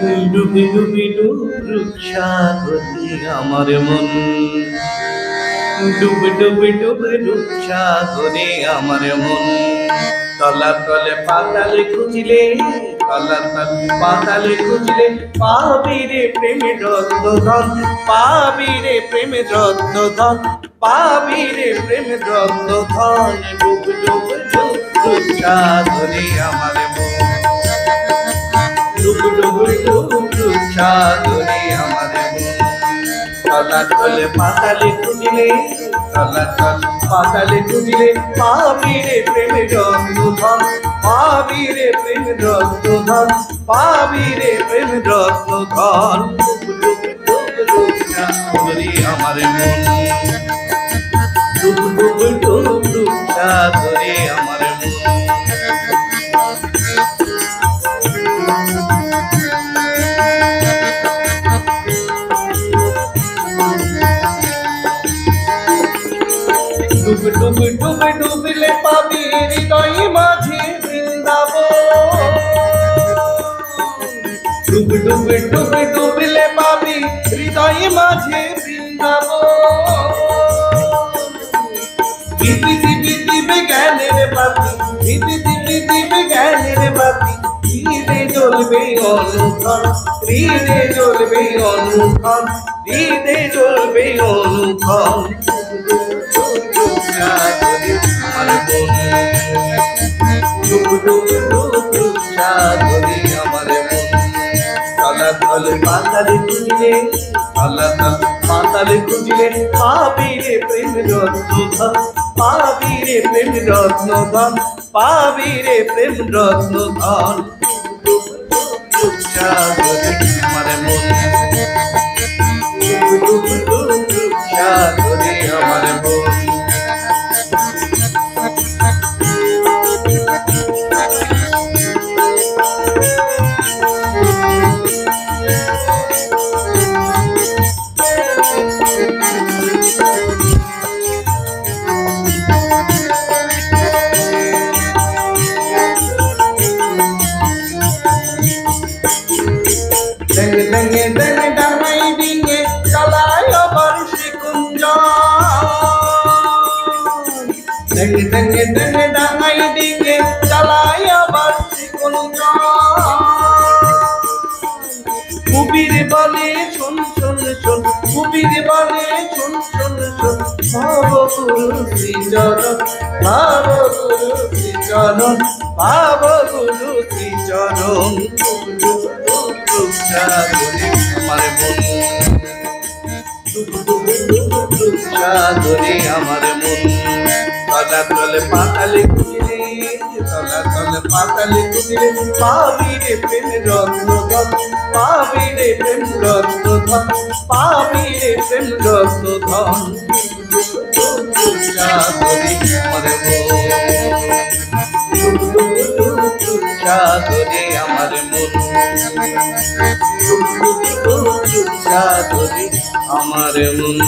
ডুবি ডুবি ডুব সাগরে আমার মন, ডুবি ডুবি ডুবি ডুব সাগরে আমার মন। তলার তলে পাতালে খুঁজিলে, তলার তলে পাতালে খুঁজিলে পাবি রে প্রেমের রত্নধন, পাবি রে প্রেমের রত্নধন, পাবি রে প্রেমের রত্নধন। ডুবি ডুবি ডুব ডুব সাগরে আমার মন, ডুবি ডুবি ডুব ডুব সাগরে আমার মন। তলার তলে পাতালে খুঁজিলে, তলার তলে পাতালে খুঁজিলে পাবি রে প্রেমের রত্নধন, পাবি রে প্রেমের রত্নধন, পাবি রে প্রেমের রত্নধন। সাগরে আমার মন, ডুব ডুব ডুব ডুব সাগরে আমার মন। ডুবে ডুবে ডুবে ডুবিলে পাবি হৃদয় মাঝে বৃন্দাবন, ডুবে ডুবে ডুবে ডুবিলে পাবি হৃদয় মাঝে বৃন্দাবন। দিবি দিবি দিবে জ্ঞানের বাতি, দিবি দিবি দিবে জ্ঞানের বাতি, হৃদে জ্বলবে অনুক্ষণ, হৃদে জ্বলবে অনুক্ষণ, হৃদে জ্বলবে অনুক্ষণ। সাগরে আমার মন, ডুব ডুব ডুব ডুব সাগরে আমার মন। তলার তলে পাতালে খুঁজিলে, তলার তলে পাতালে খুঁজিলে পাবি রে প্রেম রত্নধন, পাবি রে প্রেম রত্নধন, পাবি রে প্রেম রত্নধন। ডুব ডুব ডুব সাগরে আমার মন, ডুব ডুব ডুব ডুব সাগরে আমার মন। ডেঙ্গে ডেঙ্গে ডেঙ্গে ডাঙাই ডিঙে চালায় বর্ষি কুঞ্জ, ডেঙ্গে ডেঙ্গে ডেঙ্গে ডাঙাই ডিঙে চালায় বর্ষি কুঞ্জ। কবির বলে শোন শোন শোন, কবির বলে শোন শোন শোন, ভবগুরু শ্রীচরণ, ভবগুরু শ্রীচরণ, ভবগুরু শ্রীচরণ। সাগরে আমার মন, ডুব ডুব ডুব ডুব সাগরে আমার মন। তলার তলে পাতালে খুঁজিলে, তলার তলে পাতালে খুঁজিলে পাবি রে প্রেম রত্নধন, পাবি রে প্রেম রত্নধন, পাবি রে প্রেম রত্নধন। সাগরে আমার মন, ডুব ডুব ডুব ডুব সাগরে আমার মন, ডুব ডুব ডুব ডুব সাগরে আমার মন।